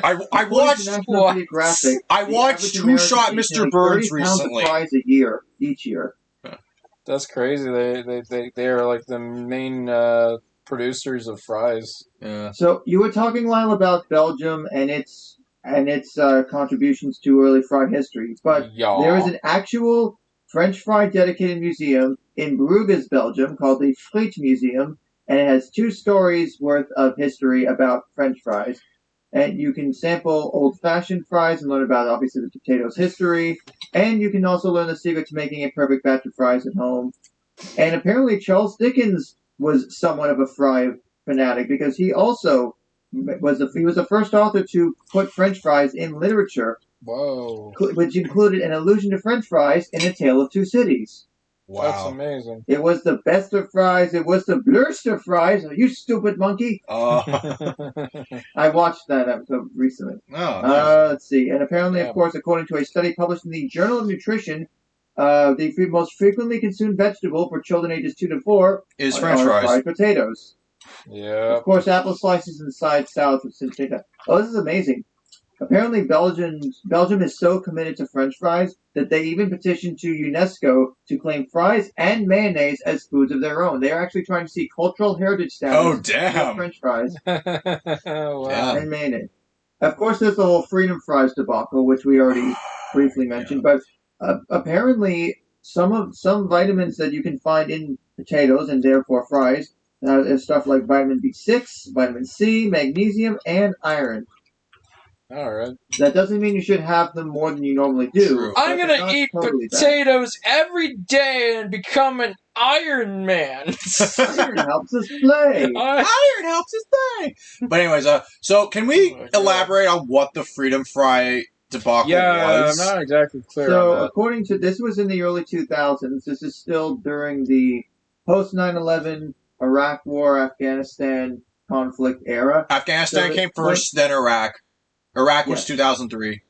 I watched Who Shot Mr. Burns recently. Fries each year. That's crazy. They are like the main producers of fries. Yeah. So you were talking, Lyle, about Belgium and its contributions to early fry history, but there is an actual French fry dedicated museum in Bruges, Belgium, called the Friet Museum, and it has 2 stories worth of history about French fries. And you can sample old-fashioned fries and learn about, obviously, the potato's history. And you can also learn the secret to making a perfect batch of fries at home. And apparently Charles Dickens was somewhat of a fry fanatic because he also was the first author to put French fries in literature. Whoa. Which included an allusion to French fries in A Tale of Two Cities. Wow. That's amazing. It was the best of fries. It was the blurst of fries. You stupid monkey. I watched that episode recently. Oh, nice. Let's see. And apparently, of course, according to a study published in the Journal of Nutrition, the most frequently consumed vegetable for children ages 2 to 4 is French fries. Fried potatoes. Yeah. Of course, apple slices and side salads with potato. Oh, this is amazing. Apparently, Belgium is so committed to French fries that they even petitioned to UNESCO to claim fries and mayonnaise as foods of their own. They are actually trying to see cultural heritage status for French fries wow. and mayonnaise. Of course, there's the whole freedom fries debacle, which we already briefly mentioned. But apparently, some vitamins that you can find in potatoes and therefore fries is stuff like vitamin B6, vitamin C, magnesium, and iron. All right. That doesn't mean you should have them more than you normally do. True. I'm going to eat potatoes every day and become an Iron Man. Iron helps us play. Iron helps us play. But anyways, so can we elaborate on what the Freedom Fry debacle was? I'm not exactly clear So, on that. according to this was in the early 2000s. This is still during the post 9/11 Iraq War, Afghanistan conflict era. Afghanistan came first, then Iraq. Iraq was 2003.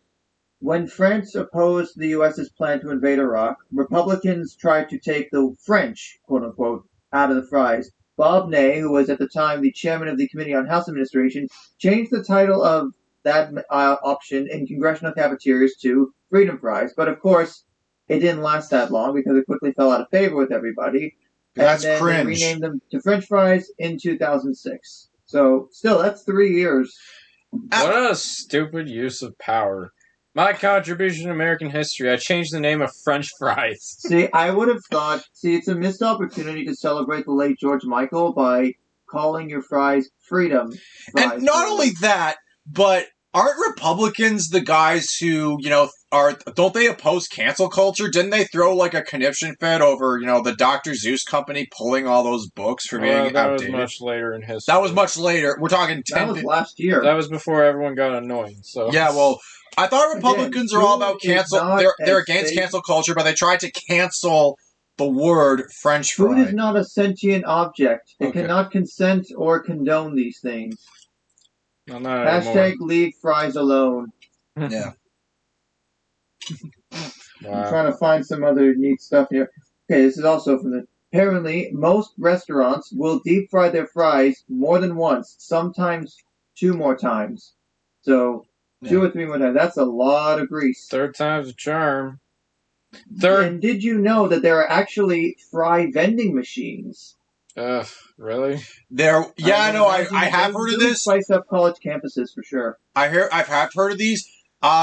When France opposed the U.S.'s plan to invade Iraq, Republicans tried to take the French, quote-unquote, out of the fries. Bob Ney, who was at the time the chairman of the Committee on House Administration, changed the title of that option in congressional cafeterias to Freedom Fries. But, of course, it didn't last that long because it quickly fell out of favor with everybody. That's and then cringe. They renamed them to French Fries in 2006. So, still, that's 3 years. What a stupid use of power. My contribution to American history, I changed the name of French fries. See, I would have thought, it's a missed opportunity to celebrate the late George Michael by calling your fries Freedom Fries. And not only that, but aren't Republicans the guys who, don't they oppose cancel culture? Didn't they throw like a conniption fit over, the Dr. Seuss company pulling all those books for being outdated? That was much later in history. That was much later. We're talking 10... That was last year. That was before everyone got annoying, so... Yeah, well, I thought Republicans are all about cancel... They're against cancel culture, but they tried to cancel the word French fry. Food is not a sentient object. It cannot consent or condone these things. Well, not Hashtag leave fries alone. Yeah. Wow. I'm trying to find some other neat stuff here. Okay, this is also from the Apparently, most restaurants will deep fry their fries more than once, sometimes 2 more times. So, 2 or 3 more times. That's a lot of grease. Third time's a charm. And did you know that there are actually fry vending machines? Really? I have heard of this. Spice up college campuses for sure. I've heard of these.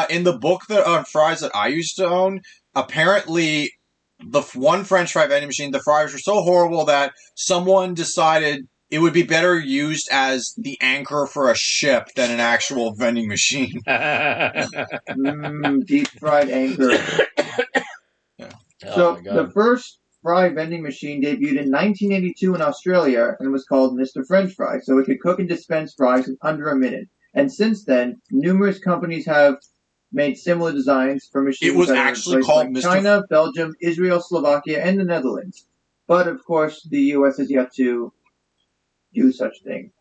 In the book on fries that I used to own, apparently the one French fry vending machine, the fries were so horrible that someone decided it would be better used as the anchor for a ship than an actual vending machine. Deep fried anchor. Yeah. So the first fry vending machine debuted in 1982 in Australia and was called Mr. French Fry. So it could cook and dispense fries in under a minute. And since then, numerous companies have made similar designs for machines. It was actually called like China, Belgium, Israel, Slovakia, and the Netherlands. But of course, the U.S. has yet to do such thing.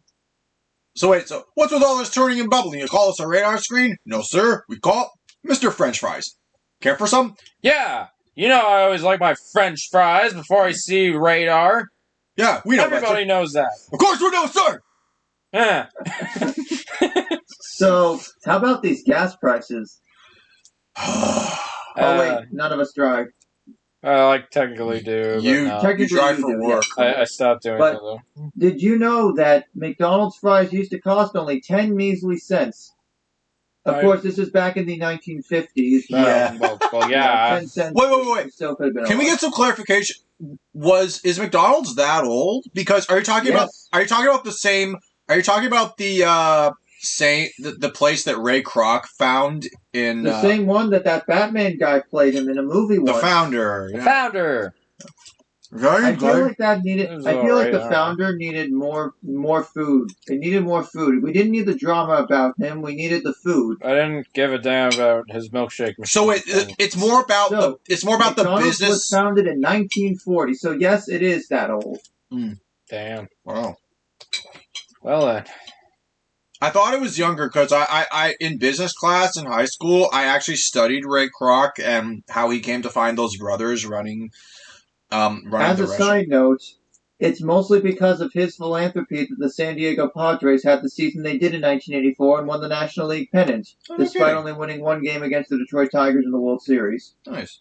So wait, what's with all this turning and bubbling? You call us a radar screen? No, sir. We call it Mr. French Fries. Care for some? Yeah. You know I always like my French fries before I see radar. Yeah, we know Everybody knows that. Of course we know, sir! Yeah. So, how about these gas prices? Wait, none of us drive. I technically do. You drive for work. I stopped doing that, though. Did you know that McDonald's fries used to cost only 10 measly cents? Of course, this is back in the 1950s. Yeah. Well, yeah. 10 cents. Wait. Still could have been Can we get some clarification? Is McDonald's that old? Because are you talking about the same? Are you talking about the place that Ray Kroc found in the same one that Batman guy played him in a movie once? The Founder. The Founder. I feel like that needed. I feel like the Founder needed more food. It needed more food. We didn't need the drama about him. We needed the food. I didn't give a damn about his milkshake machine. So it's more about the business. It was founded in 1940. So yes, it is that old. Damn. Wow. Well then. I thought it was younger because I in business class in high school I actually studied Ray Kroc and how he came to find those brothers running. As a side note, it's mostly because of his philanthropy that the San Diego Padres had the season they did in 1984 and won the National League pennant, despite only winning one game against the Detroit Tigers in the World Series. Nice.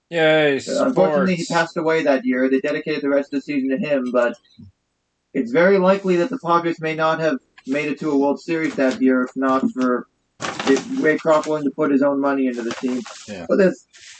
Yay, unfortunately, he passed away that year. They dedicated the rest of the season to him, but it's very likely that the Padres may not have made it to a World Series that year if not for Ray Kroc willing to put his own money into the team. Yeah. But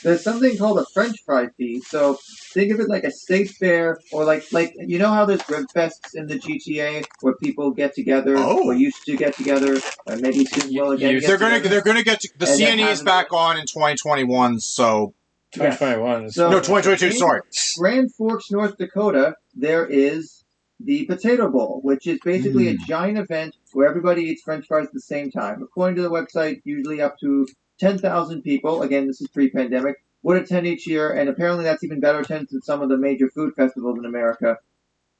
there's something called a French fry fee. So think of it like a state fair, or like you know how there's rib fests in the GTA where people get together, or used to get together, or maybe soon will again. They're gonna get the CNE is back on in 2021. So 2021. So no, 2022. Sorry. Grand Forks, North Dakota. There is the Potato Bowl, which is basically a giant event where everybody eats French fries at the same time. According to the website, usually up to 10,000 people, again, this is pre-pandemic, would attend each year, and apparently that's even better attendance than some of the major food festivals in America.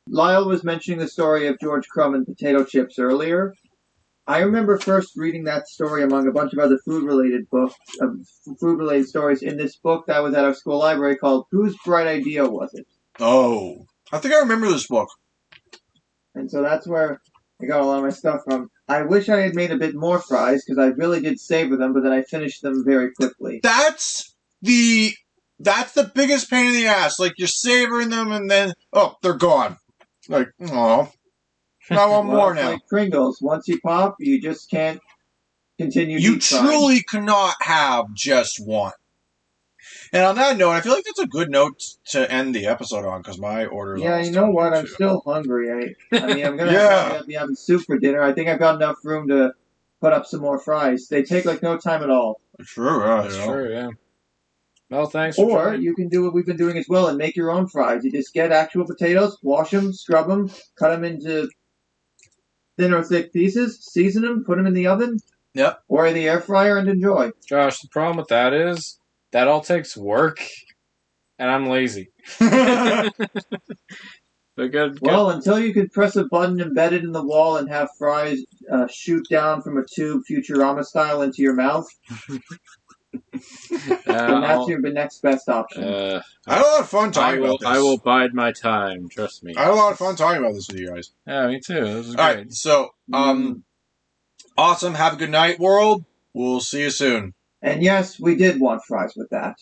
Lyle was mentioning the story of George Crumb and potato chips earlier. I remember first reading that story among a bunch of other food-related stories in this book that was at our school library called Whose Bright Idea Was It? Oh, I think I remember this book. And so that's where I got a lot of my stuff from. I wish I had made a bit more fries, because I really did savor them, but then I finished them very quickly. That's the biggest pain in the ass. Like, you're savoring them, and then, they're gone. Like, oh, I want more now. Like Pringles. Once you pop, you just can't continue. You truly cannot have just one. And on that note, I feel like that's a good note to end the episode on, because my order is you know what? I'm still hungry. I mean, I'm going to be having soup for dinner. I think I've got enough room to put up some more fries. They take, no time at all. True, yeah. Well, thanks for joining. You can do what we've been doing as well and make your own fries. You just get actual potatoes, wash them, scrub them, cut them into thin or thick pieces, season them, put them in the oven. Yep. Or in the air fryer and enjoy. Josh, the problem with that is that all takes work, and I'm lazy. But good. Well, until you could press a button embedded in the wall and have fries shoot down from a tube Futurama style into your mouth, And that's your next best option. I had a lot of fun talking about this. I will bide my time. Trust me. I had a lot of fun talking about this with you guys. Yeah, me too. This was All great. right, so awesome. Have a good night, world. We'll see you soon. And yes, we did want fries with that.